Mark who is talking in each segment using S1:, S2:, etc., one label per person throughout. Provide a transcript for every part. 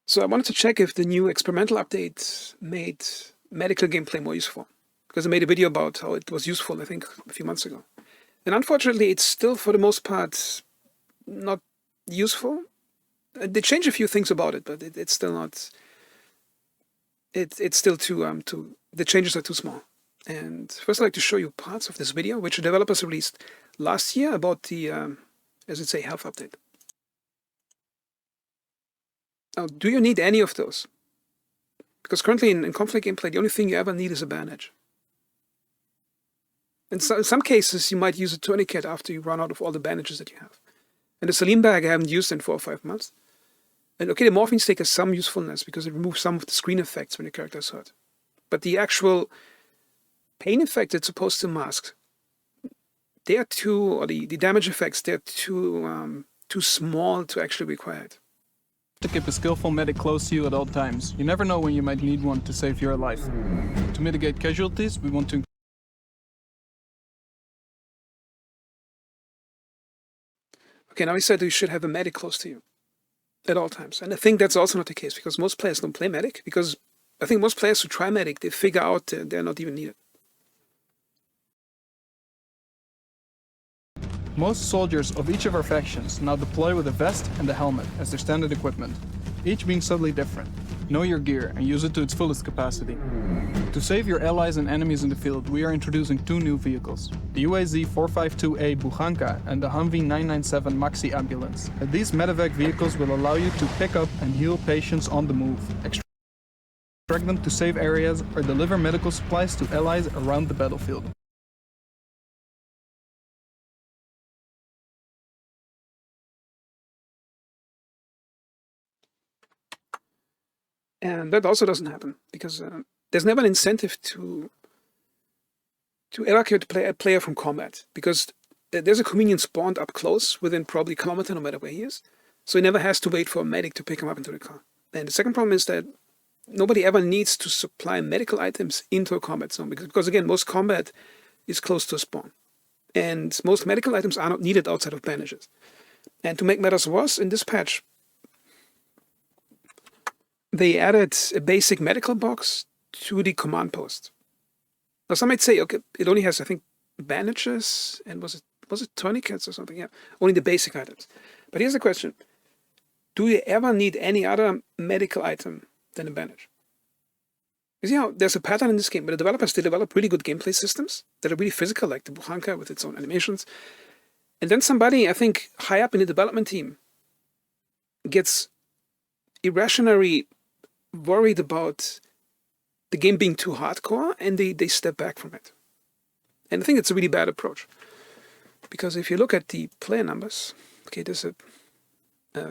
S1: So I wanted to check if the new experimental update made medical gameplay more useful, because I made a video about how it was useful, I think, a few months ago. And unfortunately, it's still, for the most part, not useful. They changed a few things about it, but it's still not. It's still too. The changes are too small. And first, I'd like to show you parts of this video, which the developers released last year about the, as it say, health update. Now, do you need any of those? Because currently in conflict gameplay, the only thing you ever need is a bandage. In some cases, you might use a tourniquet after you run out of all the bandages that you have. And the saline bag I haven't used in 4 or 5 months. And okay, the morphine stick has some usefulness because it removes some of the screen effects when your character is hurt. But the actual pain effect it's supposed to mask, they are too, or the damage effects, they're too small to actually require it.
S2: To keep a skillful medic close to you at all times. You never know when you might need one to save your life. To mitigate casualties, we want to...
S1: Okay, now we said you should have a medic close to you at all times. And I think that's also not the case, because most players don't play medic, because I think most players who try medic, they figure out they're not even needed.
S2: Most soldiers of each of our factions now deploy with a vest and a helmet as their standard equipment, each being subtly different. Know your gear and use it to its fullest capacity. To save your allies and enemies in the field, we are introducing 2 new vehicles, the UAZ 452A Buchanka and the Humvee 997 Maxi Ambulance. These medevac vehicles will allow you to pick up and heal patients on the move, extract them to safe areas, or deliver medical supplies to allies around the battlefield.
S1: And that also doesn't happen, because there's never an incentive to evacuate a player from combat, because there's a convenient spawn up close within probably a kilometer, no matter where he is. So he never has to wait for a medic to pick him up into the car. And the second problem is that nobody ever needs to supply medical items into a combat zone, because again, most combat is close to a spawn. And most medical items are not needed outside of bandages. And to make matters worse, in this patch, they added a basic medical box to the command post. Now some might say, okay, it only has, I think, bandages and was it tourniquets or something? Yeah, only the basic items. But here's the question: do you ever need any other medical item than a bandage? You see how there's a pattern in this game, but the developers, they develop really good gameplay systems that are really physical, like the Buchanka with its own animations. And then somebody, I think, high up in the development team gets irrationally worried about the game being too hardcore, and they step back from it. And I think it's a really bad approach, because if you look at the player numbers, okay, there's a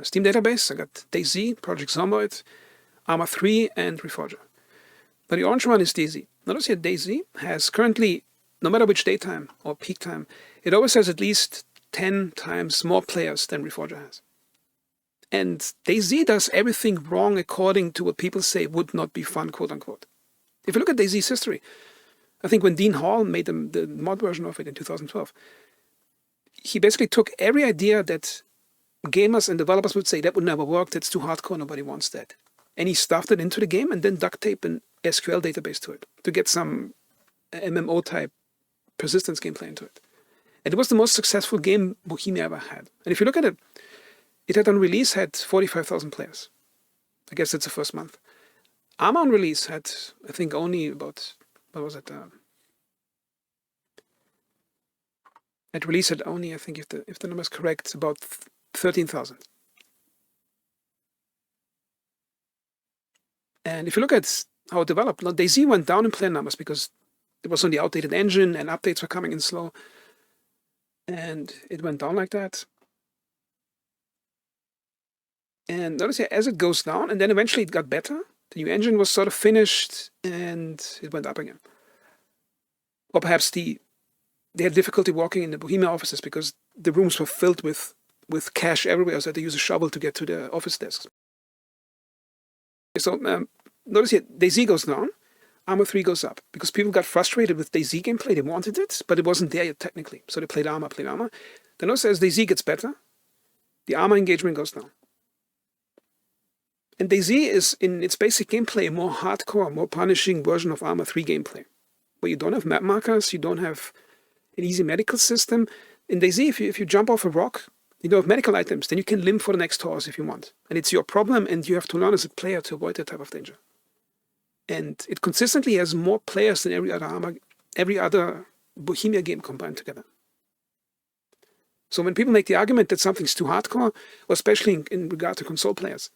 S1: Steam database. I got DayZ, Project Zomboid, Arma 3, and Reforger. But the orange one is DayZ. Notice here DayZ has currently, no matter which daytime or peak time, it always has at least 10 times more players than Reforger has. And DayZ does everything wrong according to what people say would not be fun, quote unquote. If you look at DayZ's history, I think when Dean Hall made the mod version of it in 2012, he basically took every idea that gamers and developers would say that would never work, that's too hardcore, nobody wants that. And he stuffed it into the game and then duct taped an SQL database to it to get some MMO-type persistence gameplay into it. And it was the most successful game Bohemia ever had. And if you look at it, it had on release had 45,000 players. I guess it's the first month. Arma on release had, I think, only about, what was it? At release had only, I think, if the number is correct, about 13,000. And if you look at how it developed, DayZ went down in player numbers because it was on the outdated engine and updates were coming in slow. And it went down like that. And notice here, as it goes down, and then eventually it got better. The new engine was sort of finished, and it went up again. Or perhaps they had difficulty walking in the Bohemia offices because the rooms were filled with cash everywhere, so they use a shovel to get to the office desks. So notice here, DayZ goes down, Arma 3 goes up, because people got frustrated with DayZ gameplay. They wanted it, but it wasn't there yet technically. So they played Arma. Then notice as DayZ gets better, the Arma engagement goes down. And DayZ is, in its basic gameplay, a more hardcore, more punishing version of Arma 3 gameplay, where you don't have map markers, you don't have an easy medical system. In DayZ, if you jump off a rock, you don't have medical items, then you can limp for the next horse if you want. And it's your problem, and you have to learn as a player to avoid that type of danger. And it consistently has more players than every other Bohemia game combined together. So when people make the argument that something's too hardcore, or especially in regard to console players,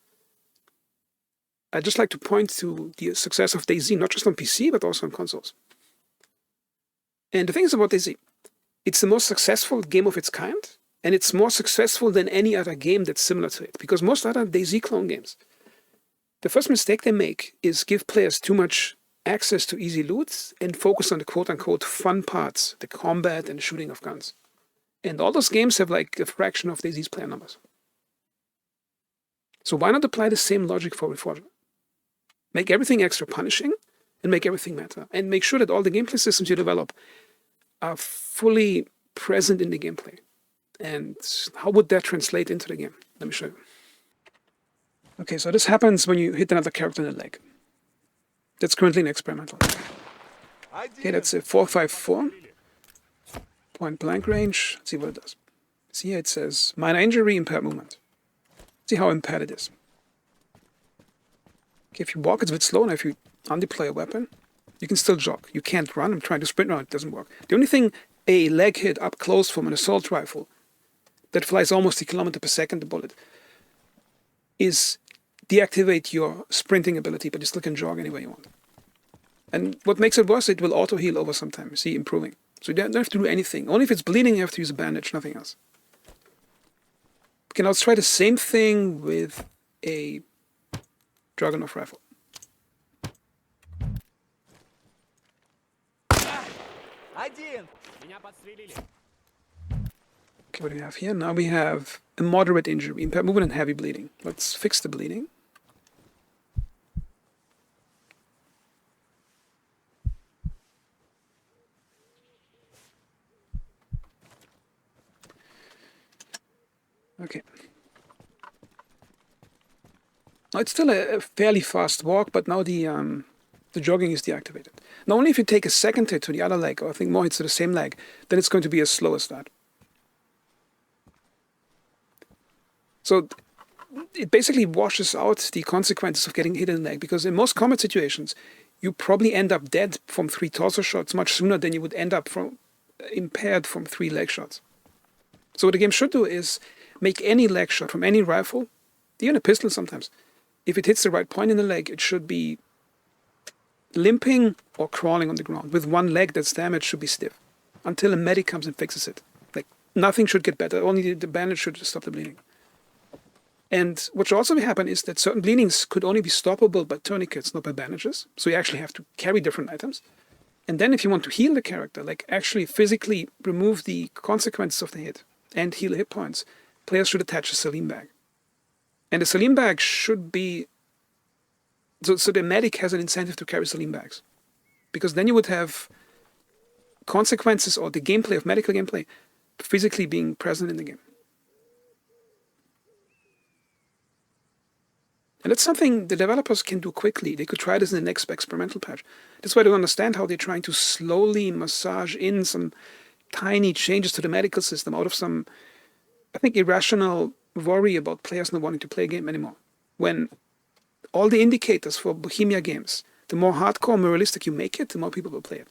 S1: I'd just like to point to the success of DayZ, not just on PC, but also on consoles. And the thing is about DayZ, it's the most successful game of its kind, and it's more successful than any other game that's similar to it, because most other DayZ clone games, the first mistake they make is give players too much access to easy loot and focus on the quote-unquote fun parts, the combat and shooting of guns. And all those games have like a fraction of DayZ's player numbers. So why not apply the same logic for Reforger? Make everything extra punishing and make everything matter. And make sure that all the gameplay systems you develop are fully present in the gameplay. And how would that translate into the game? Let me show you. Okay, so this happens when you hit another character in the leg. That's currently an experimental. Okay, that's a 454. Point blank range. Let's see what it does. See here it says minor injury, impaired movement. See how impaired it is. Okay, if you walk, it's a bit slow, and if you undeploy a weapon, you can still jog. You can't run. I'm trying to sprint around, it doesn't work. The only thing a leg hit up close from an assault rifle that flies almost a kilometer per second, the bullet, is deactivate your sprinting ability, but you still can jog anywhere you want. And what makes it worse, it will auto-heal over some time. See, improving. So you don't have to do anything. Only if it's bleeding, you have to use a bandage, nothing else. Okay, now let's try the same thing with a Dragunov rifle. Okay, what do we have here? Now we have a moderate injury, impaired movement and heavy bleeding. Let's fix the bleeding. Okay. Now it's still a fairly fast walk, but now the jogging is deactivated. Now only if you take a second hit to the other leg, or I think more hits to the same leg, then it's going to be as slow as that. So it basically washes out the consequences of getting hit in the leg, because in most combat situations, you probably end up dead from 3 torso shots much sooner than you would end up impaired from 3 leg shots. So what the game should do is make any leg shot from any rifle, even a pistol sometimes, if it hits the right point in the leg, it should be limping or crawling on the ground. With one leg that's damaged, should be stiff until a medic comes and fixes it. Like, nothing should get better, only the bandage should stop the bleeding. And what should also happen is that certain bleedings could only be stoppable by tourniquets, not by bandages. So you actually have to carry different items. And then if you want to heal the character, like actually physically remove the consequences of the hit and heal hit points, players should attach a saline bag. And the saline bag should be... So the medic has an incentive to carry saline bags. Because then you would have consequences, or the gameplay of medical gameplay, physically being present in the game. And that's something the developers can do quickly. They could try this in the next experimental patch. That's why I don't understand how they're trying to slowly massage in some tiny changes to the medical system out of some, I think, irrational worry about players not wanting to play a game anymore. When all the indicators for Bohemia games, the more hardcore, more realistic you make it, the more people will play it.